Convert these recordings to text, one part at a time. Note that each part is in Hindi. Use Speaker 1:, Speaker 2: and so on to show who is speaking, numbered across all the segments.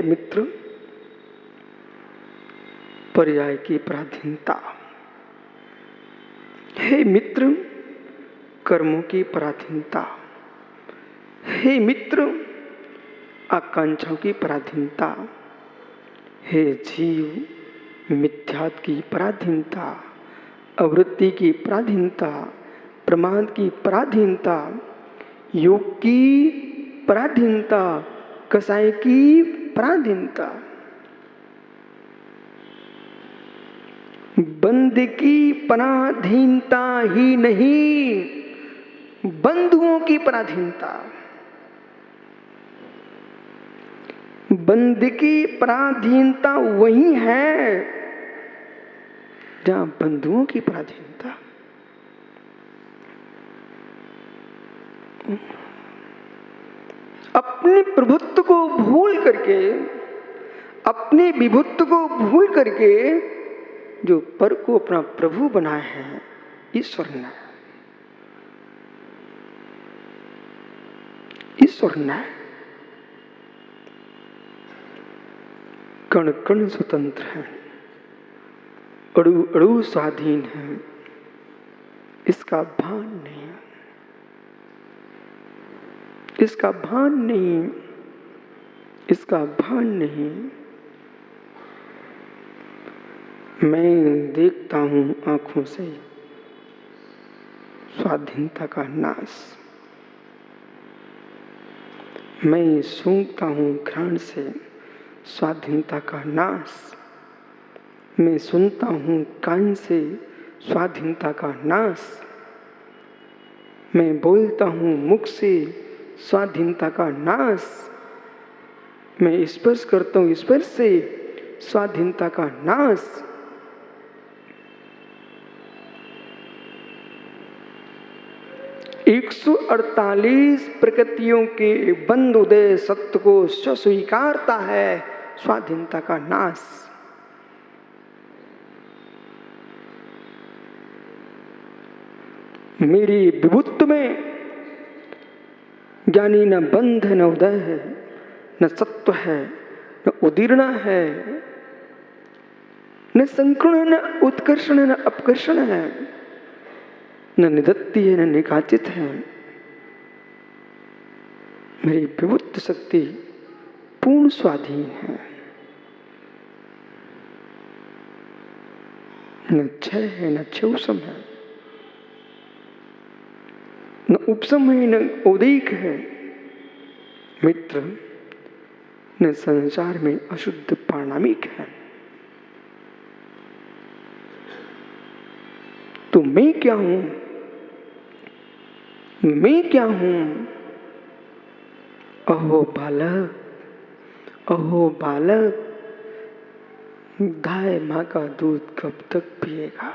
Speaker 1: हे मित्र, पर्याय की पराधीनता। हे मित्र, कर्मों की पराधीनता। हे मित्र, आकांक्षाओं की पराधीनता। हे जीव, मिथ्यात्व की पराधीनता, आवृत्ति की पराधीनता, प्रमाद की पराधीनता, योग की पराधीनता, कसाय की पराधीनता, बंद की पराधीनता ही नहीं, बंधुओं की पराधीनता। बंद की पराधीनता वही है जहां बंधुओं की पराधीनता। अपने प्रभुत्व को भूल करके, अपने विभुत्व को भूल करके जो पर को अपना प्रभु बनाए हैं ईश्वर ने, ईश्वर ने कण कण स्वतंत्र है, अणु अणु स्वाधीन है, इसका भान नहीं, इसका भान नहीं, इसका भान नहीं। मैं देखता हूं आंखों से स्वाधीनता का नाश, मैं सूंघता हूं घ्राण से स्वाधीनता का नाश, मैं सुनता हूं कान से स्वाधीनता का नाश, मैं बोलता हूं मुख से स्वाधीनता का नाश, मैं स्पर्श करता हूं स्पर्श से स्वाधीनता का नाश। एक 148 प्रकृतियों के बंद उदय सत्य को स्वीकारता है स्वाधीनता का नाश। मेरी विभुत्व में ज्ञानी न बंध है, न उदय है, न सत्व है, न उदीर्ण है, न संकर्ण है, न उत्कर्षण है, न अपकर्षण है, न निदत्ति है, न निकाचित है। मेरी विभुत्व शक्ति पूर्ण स्वाधीन है, न क्षय है, न क्षौसम है, न उपसम है, न उदीक है। मित्र, न संसार में अशुद्ध पारणामिक है। तो मैं क्या हूं? मैं क्या हूं? अहो बालक, अहो बालक, गाय मां का दूध कब तक पिएगा?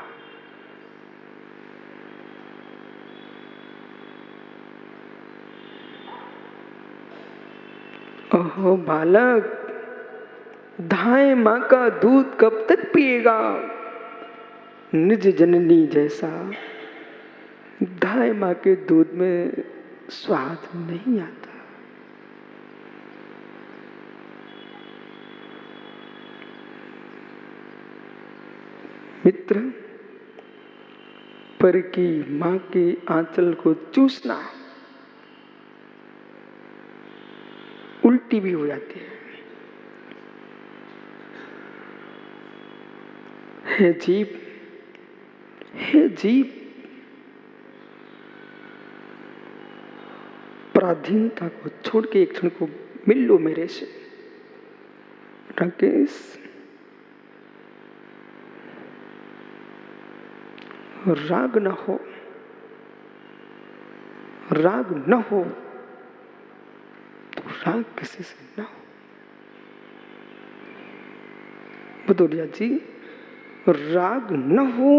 Speaker 1: अहो बालक, धाय मां का दूध कब तक पिएगा? निज जननी जैसा धाय मां के दूध में स्वाद नहीं आता। मित्र, पर की मां के आंचल को चूसना उल्टी भी हो जाती है। हे जीव, हे जीव, पराधीनता को छोड़ के एक क्षण को मिल लो मेरे से। राकेश, राग न हो, राग न हो तो राग किसी से न हो। भदौरिया जी, राग न हो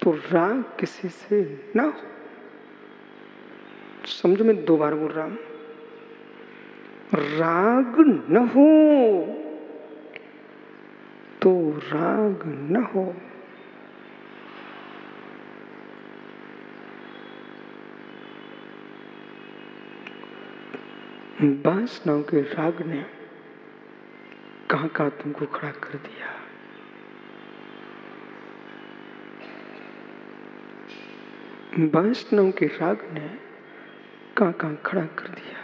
Speaker 1: तो राग किसी से न हो। समझो, मैं 2 बार बोल रहा हूं। राग न हो तो राग न हो। वासनाओं के राग ने कहां कहां तुमको खड़ा कर दिया। वासनाओं के राग ने कहां कहां खड़ा कर दिया।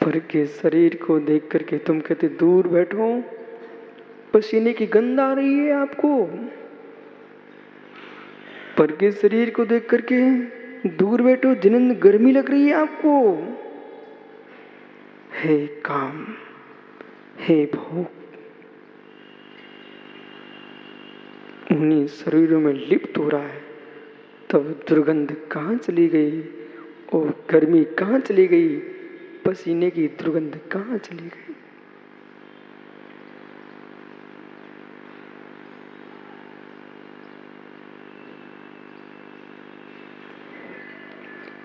Speaker 1: पर के शरीर को देख करके तुम कहते दूर बैठो, पसीने की गंध आ रही है आपको। पर के शरीर को देख करके दूर बैठो, जिन्हें गर्मी लग रही है आपको। हे काम, हे भोग, उन्हीं शरीरों में लिप्त हो रहा है, तब दुर्गंध कहाँ चली गई और गर्मी कहाँ चली गई, पसीने की दुर्गंध कहाँ चली गई।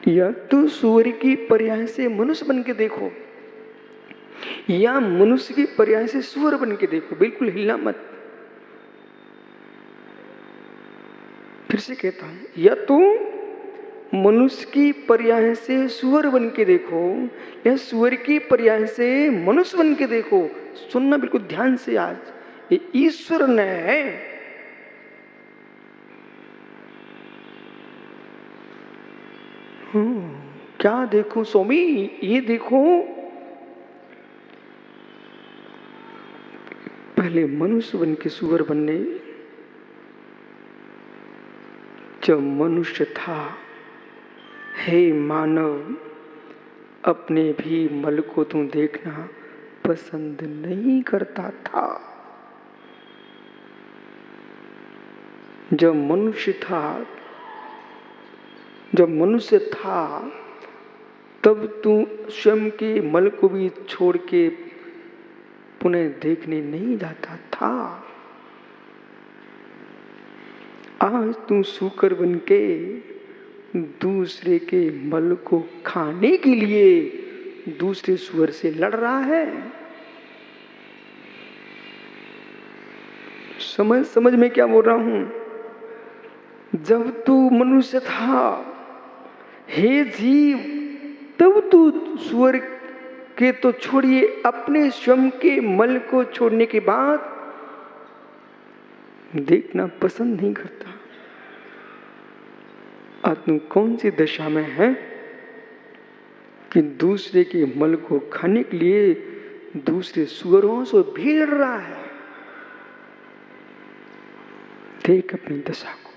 Speaker 1: या तो सूर्य की पर्याय से मनुष्य बन के देखो, या मनुष्य की पर्याय से सूअर बन के देखो। बिल्कुल हिलना मत। फिर से कहता हूं, या तो मनुष्य की पर्याय से सूअर बन के देखो, या सूअर की पर्याय से मनुष्य बन के देखो। सुनना बिल्कुल ध्यान से। आज ये ईश्वर ने क्या देखो स्वामी, ये देखो। पहले मनुष्य बन के सूअर बनने, जब मनुष्य था, हे मानव, अपने भी मल को तू देखना पसंद नहीं करता था। जब मनुष्य था, जब मनुष्य था, तब तू स्वयं के मल को भी छोड़ के पुनः देखने नहीं जाता था। आज तू सूकर बन के दूसरे के मल को खाने के लिए दूसरे सूअर से लड़ रहा है। समझ में क्या बोल रहा हूं। जब तू मनुष्य था, हे जीव, तब तू सूअर के तो छोड़िए, अपने स्वयं के मल को छोड़ने के बाद देखना पसंद नहीं करता। आज तू कौन सी दशा में है कि दूसरे के मल को खाने के लिए दूसरे सूअरों से भीड़ रहा है। देख अपनी दशा को,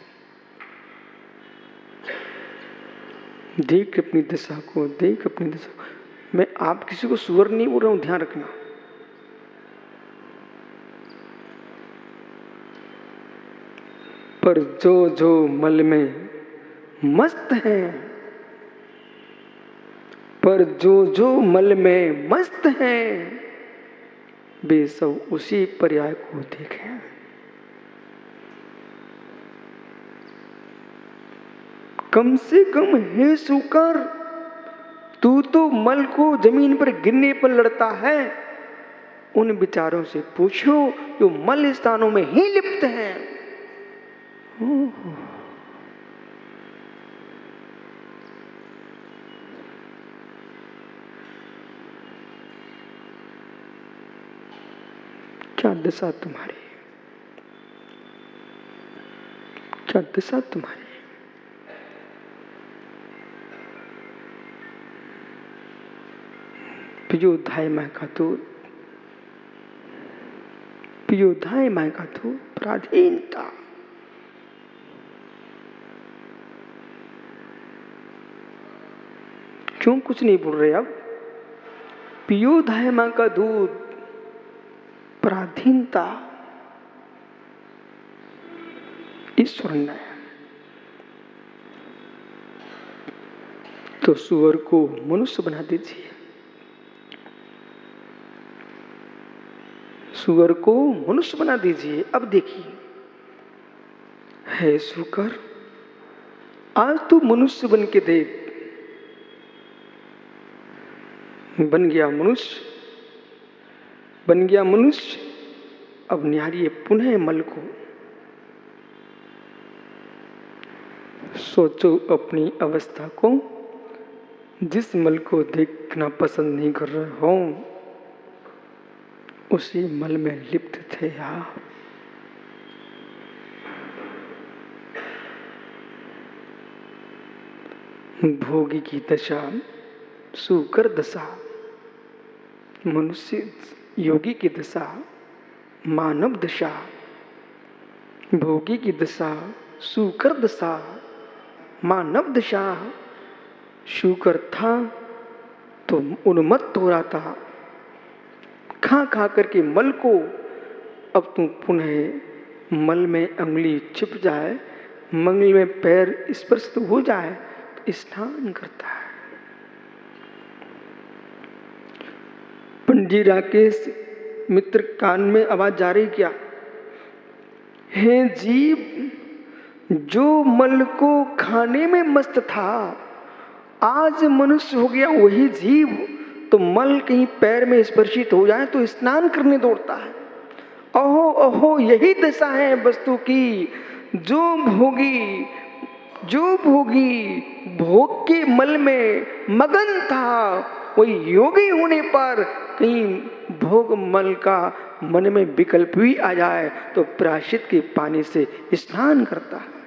Speaker 1: देख अपनी दशा को, देख अपनी दशा को। मैं आप किसी को सूअर नहीं बोल रहा हूं, ध्यान रखना। पर जो जो मल में मस्त हैं, पर जो जो मल में मस्त हैं, वे सब उसी पर्याय को देखें। कम से कम हे सूकर, तू तो मल को जमीन पर गिरने पर लड़ता है। उन विचारों से पूछो जो मल स्थानों में ही लिप्त हैं। क्या दशा तुम्हारी, क्या दशा तुम्हारी। पियोधाय माय का दूध, पियोधाय माय का दूध, पराधीनता। क्यों कुछ नहीं बोल रहे अब। पियोधाय मां का दूध, पराधीनता। ईश्वर ने तो सूअर को मनुष्य बना दीजिए, सूअर को मनुष्य बना दीजिए। अब देखिए, है सूकर, आज तू मनुष्य बन के देख। बन गया मनुष्य, बन गया मनुष्य। अब निहारिए पुनः मल को। सोचो अपनी अवस्था को, जिस मल को देखना पसंद नहीं कर रहे हो उसी मल में लिप्त थे आप। भोगी की दशा सुकर दशा, मनुष्य योगी की दशा मानव दशा। भोगी की दशा सुकर दशा, मानव दशा। शुकर था तो उन्मत्त हो रहा था, खा खा करके मल को। अब तुम पुनः मल में अंगुली छिप जाए, मंगल में पैर स्पर्श हो जाए तो स्नान करता है। पंडित राकेश मित्र कान में आवाज जा रही क्या? हे जीव, जो मल को खाने में मस्त था आज मनुष्य हो गया वही जीव, तो मल कहीं पैर में स्पर्शित हो जाए तो स्नान करने दौड़ता है। अहो अहो, यही दशा है वस्तु की। जो भोगी भोग के मल में मगन था, वही योगी होने पर कहीं भोग मल का मन में विकल्प भी आ जाए तो प्रायश्चित के पानी से स्नान करता है।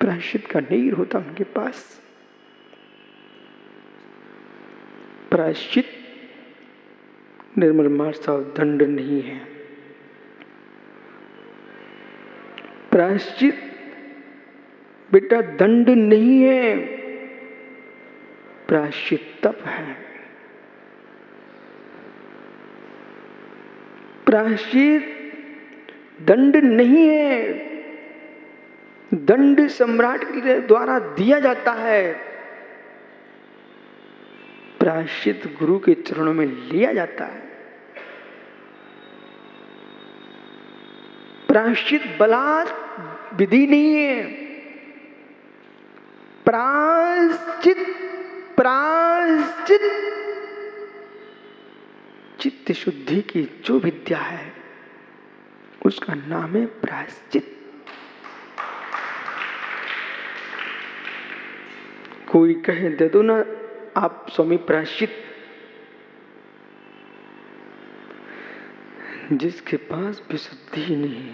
Speaker 1: प्रायश्चित का नीर होता उनके पास। प्रायश्चित निर्मल मार्सा दंड नहीं है। प्रायश्चित बेटा दंड नहीं है, प्रायश्चित तप है। प्रायश्चित दंड नहीं है, दंड सम्राट के द्वारा दिया जाता है, प्रायश्चित गुरु के चरणों में लिया जाता है। प्रायश्चित बलात् विधि नहीं है। प्रायश्चित प्रायश्चित चित्त शुद्धि की जो विद्या है उसका नाम है प्रायश्चित। कोई कहे दे दो ना आप स्वामी प्रायश्चित, जिसके पास विशुद्धि ही नहीं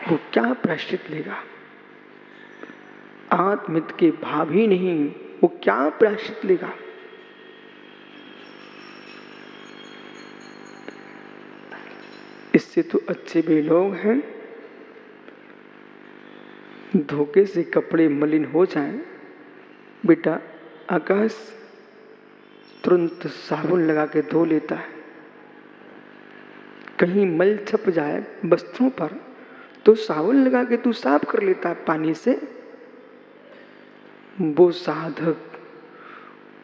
Speaker 1: वो क्या प्रायश्चित लेगा? आत्मित के भाव ही नहीं, वो क्या प्रायश्चित लेगा? इससे तो अच्छे भी लोग हैं, धोखे से कपड़े मलिन हो जाएं, बेटा आकाश तुरंत साबुन लगा के धो लेता है। कहीं मल छप जाए वस्त्रों पर तो साबुन लगा के तू साफ कर लेता है पानी से। वो साधक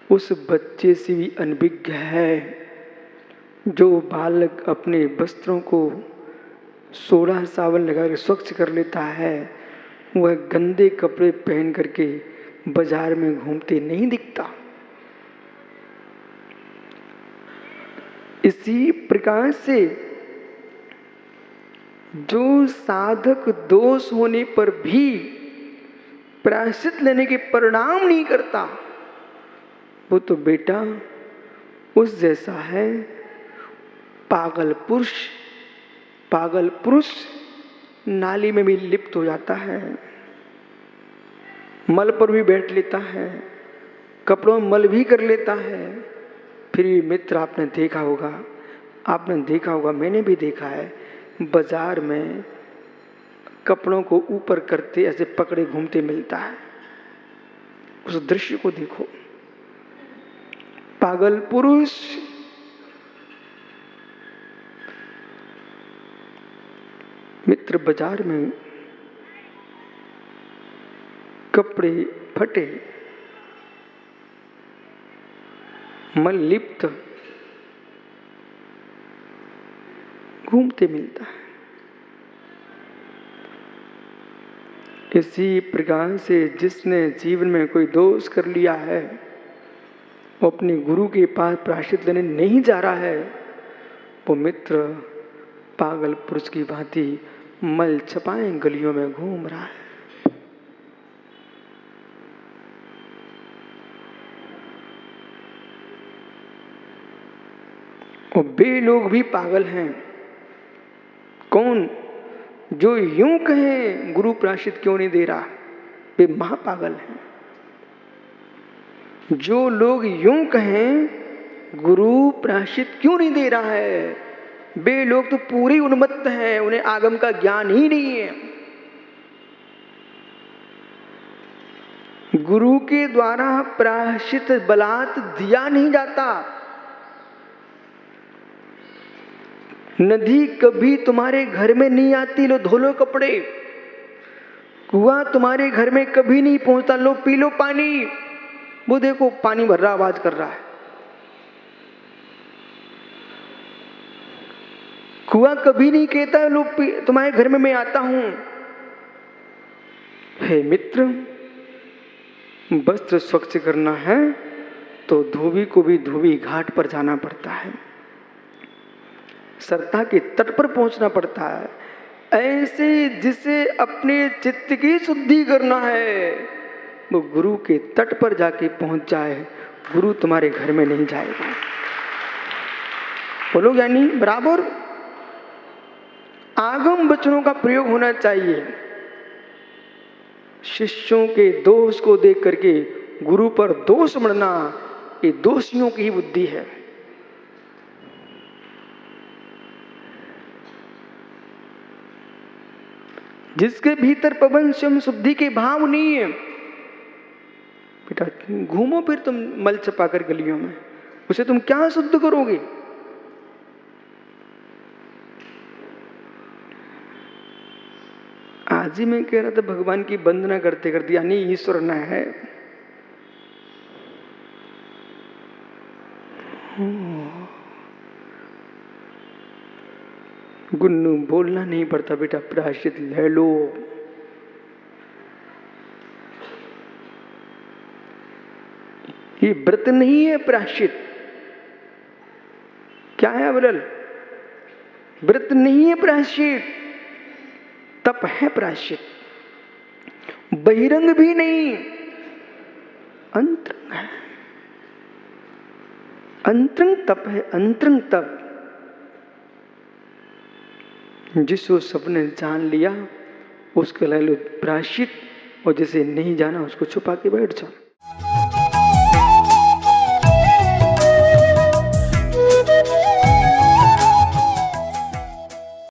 Speaker 1: उस बच्चे से भी अनभिज्ञ है जो बालक अपने वस्त्रों को सोडा साबुन लगा के स्वच्छ कर लेता है। वह गंदे कपड़े पहन करके बाजार में घूमते नहीं दिखता। इसी प्रकार से जो साधक दोष होने पर भी प्रायश्चित लेने के परिणाम नहीं करता, वो तो बेटा उस जैसा है पागल पुरुष। पागल पुरुष नाली में भी लिप्त हो जाता है, मल पर भी बैठ लेता है, कपड़ों में मल भी कर लेता है। फिर भी मित्र आपने देखा होगा, मैंने भी देखा है, बाजार में कपड़ों को ऊपर करते ऐसे पकड़े घूमते मिलता है। उस दृश्य को देखो। पागल पुरुष मित्र बाजार में कपड़े फटे मल लिप्त घूमते मिलता है। इसी प्रकार से जिसने जीवन में कोई दोष कर लिया है वो अपने गुरु के पास प्रायश्चित लेने नहीं जा रहा है, वो मित्र पागल पुरुष की भांति मल छपाए गलियों में घूम रहा है। और वे लोग भी पागल हैं। कौन? जो यूं कहे गुरु प्रायश्चित क्यों नहीं दे रहा, वे महापागल हैं। जो लोग यूं कहें गुरु प्रायश्चित क्यों नहीं दे रहा है, वे लोग तो पूरी उन्मत्त हैं, उन्हें आगम का ज्ञान ही नहीं है। गुरु के द्वारा प्रायश्चित बलात् दिया नहीं जाता। नदी कभी तुम्हारे घर में नहीं आती, लो धो लो कपड़े। कुआं तुम्हारे घर में कभी नहीं पहुंचता, लो पी लो पानी। वो देखो पानी भर रहा, आवाज कर रहा है। कुआं कभी नहीं कहता लो तुम्हारे घर में मैं आता हूं। हे मित्र, वस्त्र स्वच्छ करना है तो धोबी को भी धोबी घाट पर जाना पड़ता है, सरता के तट पर पहुंचना पड़ता है। ऐसे जिसे अपने चित्त की शुद्धि करना है, वो गुरु के तट पर जाके पहुंच जाए। गुरु तुम्हारे घर में नहीं जाएगा। बोलो ज्ञानी बराबर। आगम वचनों का प्रयोग होना चाहिए। शिष्यों के दोष को देख करके गुरु पर दोष मढ़ना, ये दोषियों की ही बुद्धि है। जिसके भीतर पवन स्वयं शुद्धि के भाव नहीं है, बेटा घूमो फिर तुम मल छपाकर गलियों में, उसे तुम क्या शुद्ध करोगे? आज ही मैं कह रहा था भगवान की वंदना करते करते, यानी ईश्वर न है। गुन्नू बोलना नहीं पड़ता बेटा, प्रायश्चित ले लो। ये व्रत नहीं है प्रायश्चित। क्या है अवरल? व्रत नहीं है प्रायश्चित, तप है प्रायश्चित। बहिरंग भी नहीं, अंतरंग है। अंतरंग तप है, अंतरंग तप। जिसको सबने जान लिया उसके ले लो प्रायश्चित, और जिसे नहीं जाना उसको छुपा के बैठ जाओ।